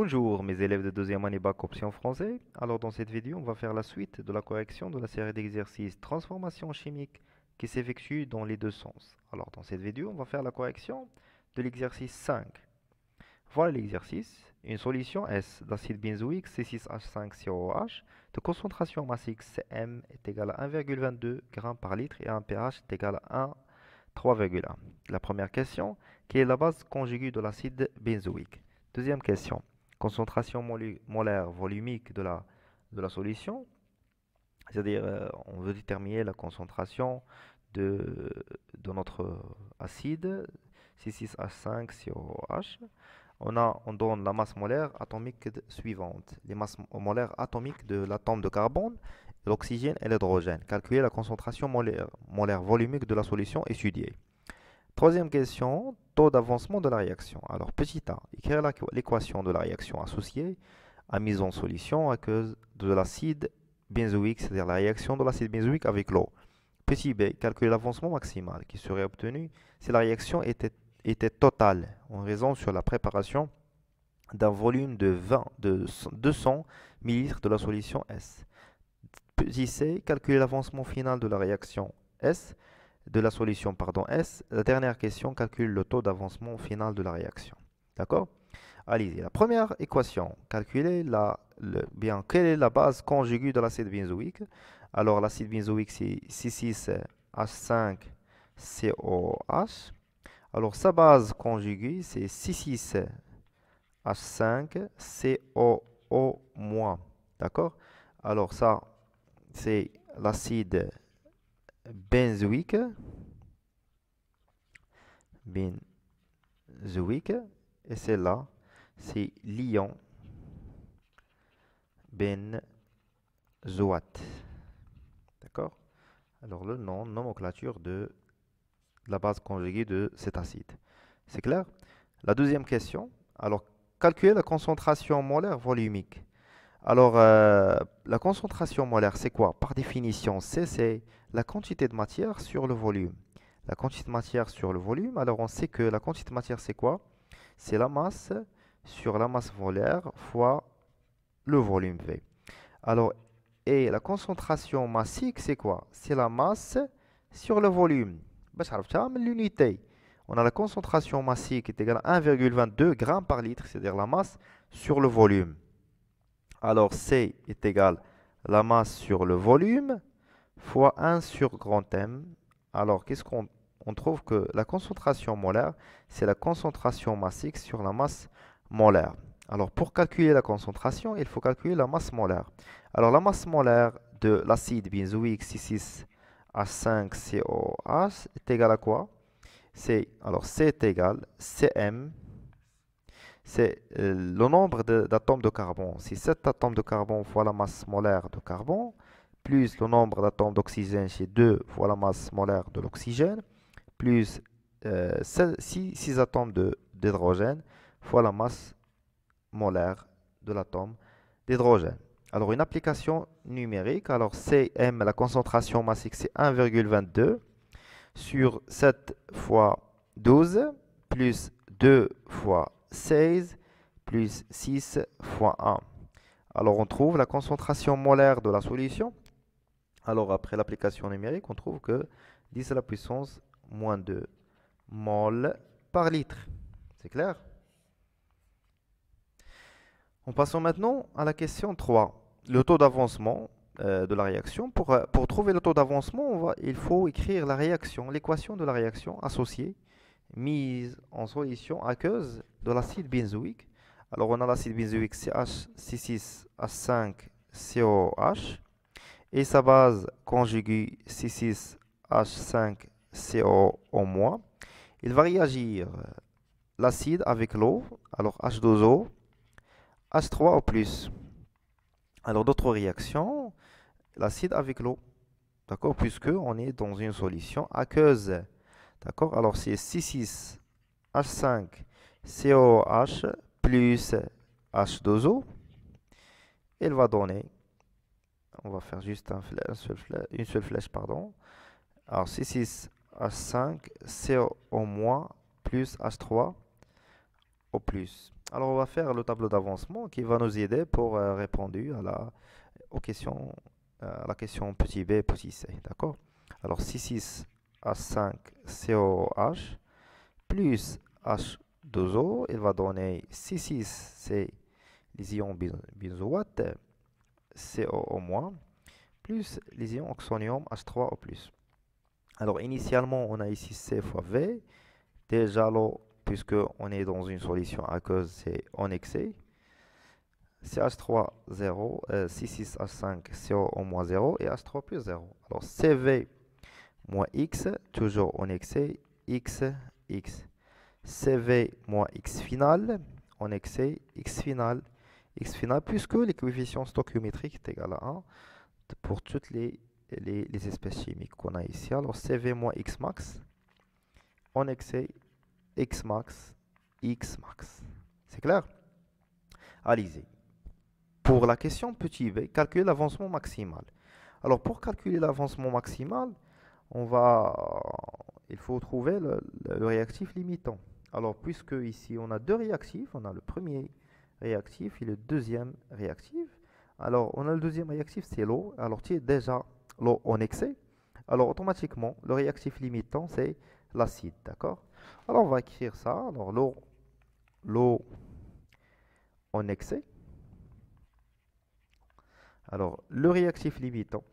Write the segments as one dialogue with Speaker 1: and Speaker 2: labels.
Speaker 1: Bonjour mes élèves de deuxième année bac option français. Alors dans cette vidéo, on va faire la suite de la correction de la série d'exercices transformation chimique qui s'effectue dans les deux sens. Alors dans cette vidéo, on va faire la correction de l'exercice 5. Voilà l'exercice. Une solution S d'acide benzoïque C6H5COOH de concentration massique Cm est égale à 1,22 g par litre et un pH est égal à 3,1. La première question, quelle est la base conjuguée de l'acide benzoïque? Deuxième question, concentration molaire volumique de la solution, c'est-à-dire on veut déterminer la concentration de notre acide C6H5COOH. On donne la masse molaire atomique suivante, les masses molaires atomiques de l'atome de carbone, l'oxygène et l'hydrogène. Calculer la concentration molaire volumique de la solution étudiée. Troisième question, taux d'avancement de la réaction. Alors, petit a, écrire l'équation de la réaction associée à mise en solution à cause de l'acide benzoïque, c'est-à-dire la réaction de l'acide benzoïque avec l'eau. Petit b, calculer l'avancement maximal qui serait obtenu si la réaction était totale en raison sur la préparation d'un volume de 200 ml de la solution S. Petit c, calculer l'avancement final de la réaction S de la solution S. La dernière question calcule le taux d'avancement final de la réaction. D'accord? Allez-y. La première équation, calculer quelle est la base conjuguée de l'acide benzoïque. Alors l'acide benzoïque c'est C6H5COH. Alors sa base conjuguée c'est C6H5COO-. D'accord? Alors ça c'est l'acide benzoïque, et celle-là, c'est l'ion benzoate. D'accord? Alors le nom, nomenclature de la base conjuguée de cet acide. C'est clair? La deuxième question, alors calculer la concentration molaire volumique. Alors, la concentration molaire, c'est quoi? Par définition, c'est la quantité de matière sur le volume. La quantité de matière sur le volume, alors on sait que la quantité de matière, c'est quoi? C'est la masse sur la masse molaire fois le volume V. Alors, et la concentration massique, c'est quoi? C'est la masse sur le volume. L'unité. On a la concentration massique qui est égale à 1,22 g par litre, c'est-à-dire la masse sur le volume. Alors, C est égal à la masse sur le volume fois 1 sur grand M. Alors, qu'est-ce qu'on trouve que la concentration molaire, c'est la concentration massique sur la masse molaire. Alors, pour calculer la concentration, il faut calculer la masse molaire. Alors, la masse molaire de l'acide benzoïque C6H5COH est égale à quoi? Alors, C est égal à Cm. C'est le nombre d'atomes de carbone. Si 7 atomes de carbone fois la masse molaire de carbone, plus le nombre d'atomes d'oxygène chez 2 fois la masse molaire de l'oxygène, plus 6 atomes d'hydrogène fois la masse molaire de l'atome d'hydrogène. Alors une application numérique, alors Cm, la concentration massique, c'est 1,22 sur 7 fois 12 plus 2 fois 16 plus 6 fois 1. Alors on trouve la concentration molaire de la solution. Alors après l'application numérique, on trouve que 10 à la puissance moins 2 mol par litre. C'est clair? En passant maintenant à la question 3. Le taux d'avancement de la réaction. Pour trouver le taux d'avancement, il faut écrire la réaction, l'équation de la réaction associée mise en solution aqueuse de l'acide benzoïque. Alors on a l'acide benzoïque C6H5COH et sa base conjuguée C6H5CO-. Il va réagir l'acide avec l'eau, alors H2O, H3O+. Alors d'autres réactions, l'acide avec l'eau, d'accord, puisque on est dans une solution aqueuse. D'accord? Alors, c'est C6H5COH plus H2O. Il va donner, on va faire juste une seule flèche, pardon. Alors, C6H5CO- plus H3O+. Alors, on va faire le tableau d'avancement qui va nous aider pour répondre aux questions, à la question petit b, petit c. D'accord? Alors, C6H5 COH plus H2O, il va donner C6, c'est les ions benzoate, COO-, plus les ions oxonium H3O+. Alors, initialement, on a ici C fois V. Déjà, l'eau, puisque on est dans une solution aqueuse, c'est en excès. CH3, 0, C6H5, CO- 0 et H3 plus 0. Alors, CV moins X, toujours en excès, X, X. CV moins X final, en excès, X final, puisque les coefficients stoichiométriques est égal à 1 pour toutes les espèces chimiques qu'on a ici. Alors, CV moins X max, en excès, X max, X max. C'est clair? Allez-y. Pour la question petit b, calculer l'avancement maximal. Alors, pour calculer l'avancement maximal, il faut trouver le réactif limitant. Alors, puisque ici, on a deux réactifs, on a le premier réactif et le deuxième réactif. Alors, on a le deuxième réactif, c'est l'eau. Alors, tu es déjà l'eau en excès. Alors, automatiquement, le réactif limitant, c'est l'acide, d'accord? Alors, on va écrire ça. Alors, l'eau en excès. Alors, le réactif limitant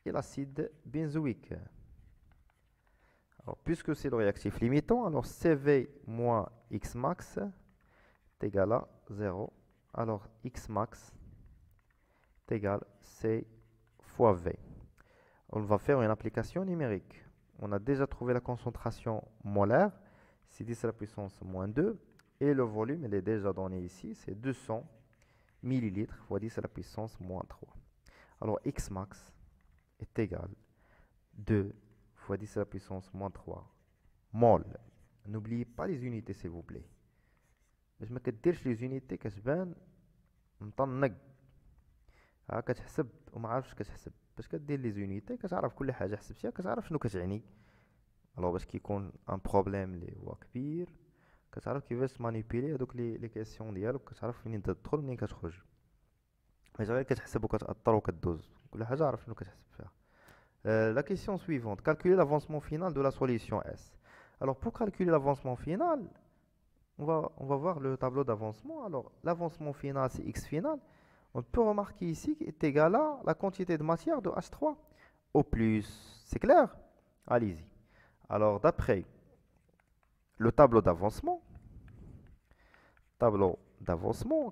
Speaker 1: et l'acide benzoïque. Alors, puisque c'est le réactif limitant, alors CV moins X max est égal à 0. Alors, X max est égal à C fois V. On va faire une application numérique. On a déjà trouvé la concentration molaire, c'est 10 à la puissance moins 2. Et le volume, il est déjà donné ici, c'est 200 millilitres fois 10 à la puissance moins 3. Alors, X max est égal à 2 fois 10 à la puissance moins 3 mol. N'oubliez pas les unités, s'il vous plaît. باش ما كديرش لي زونيتي كتبان مطنق. كتحسب وما عارفش كتحسب. باش كدير لي زونيتي كتعرف كل حاجه حسبتيها كتعرف شنو كتعني. الوغ باش كيكون ان بروبليم اللي هو كبير كتعرف كيفاش تمانيبيلي هذوك لي كيسيون ديالك كتعرف منين تدخل منين كتخرج. ماشي غير كتحسب وكتاثر وكدوز كل حاجه عارف شنو كتحسب فيها. La question suivante, calculer l'avancement final de la solution S. Alors pour calculer l'avancement final, on va voir le tableau d'avancement. Alors l'avancement final c'est X final. On peut remarquer ici qu'il est égal à la quantité de matière de H3 au plus. C'est clair? Allez-y. Alors d'après le tableau d'avancement,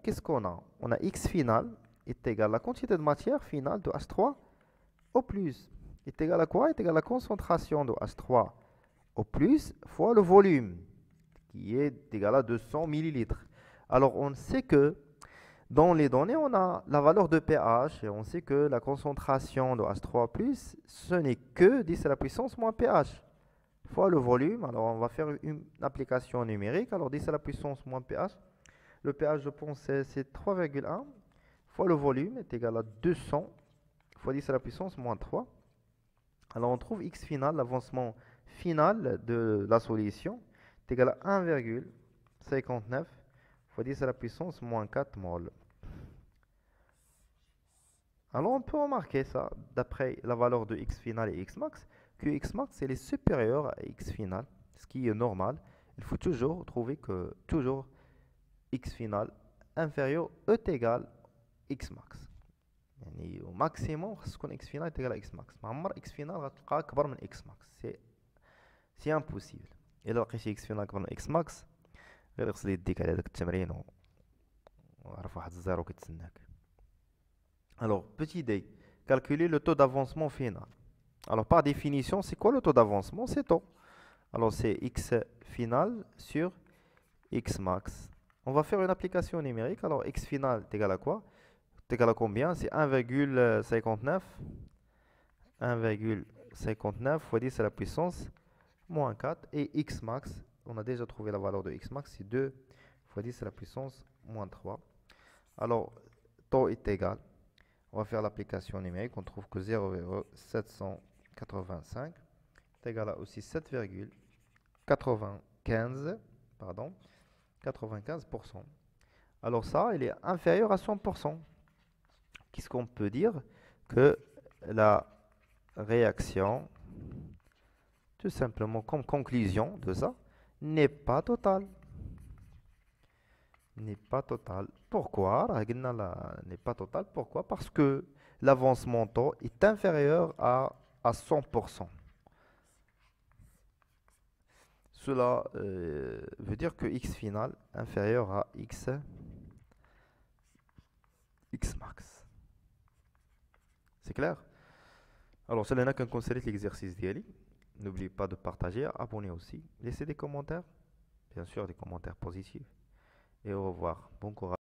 Speaker 1: qu'est-ce qu'on a? On a X final est égal à la quantité de matière finale de H3 au plus. Est égal à quoi? Est égal à la concentration de H3 au plus fois le volume, qui est égal à 200 millilitres. Alors, on sait que dans les données, on a la valeur de pH et on sait que la concentration de H3+, ce n'est que 10 à la puissance moins pH fois le volume. Alors, on va faire une application numérique. Alors, 10 à la puissance moins pH. Le pH, je pense, c'est 3,1 fois le volume est égal à 200 fois 10 à la puissance moins 3. Alors, on trouve X final, l'avancement final de la solution, est égal à 1,59 fois 10 à la puissance moins 4 mol. Alors, on peut remarquer ça, d'après la valeur de X final et X max, que X max est supérieur à X final, ce qui est normal. Il faut toujours trouver que toujours X final inférieur est égal à X max. يعني au maximum خاص تكون X final est égal à X max. ما عمر X final غتلقاه أكبر من X max. سي امبوسيبل. الا لقيتي X final أكبر من X max غير اغسل يديك على هذاك التمرين وعرف واحد الزيرو كيتسناك. Alors, petit d, calculer le taux d'avancement final. Alors, par définition, c'est quoi le taux d'avancement? C'est taux. Alors, c'est X final sur X max. On va faire une application numérique. Alors, X final est égal à quoi? C'est égal à combien? C'est 1,59. 1,59 fois 10 à la puissance moins 4. Et X max, on a déjà trouvé la valeur de X max, c'est 2 fois 10 à la puissance moins 3. Alors, taux est égal. On va faire l'application numérique. On trouve que 0,785 est égal à aussi 7,95, pardon, 95%. Alors ça, il est inférieur à 100%. Qu'est-ce qu'on peut dire? Que la réaction, tout simplement comme conclusion de ça, n'est pas totale. N'est pas totale. Pourquoi? N'est pas totale. Pourquoi? Parce que l'avancement taux est inférieur à 100%. Cela veut dire que x final inférieur à x max. C'est clair? Alors, cela n'a qu'un conseil l'exercice d'Yali. N'oubliez pas de partager, abonner aussi. Laissez des commentaires, bien sûr des commentaires positifs. Et au revoir. Bon courage.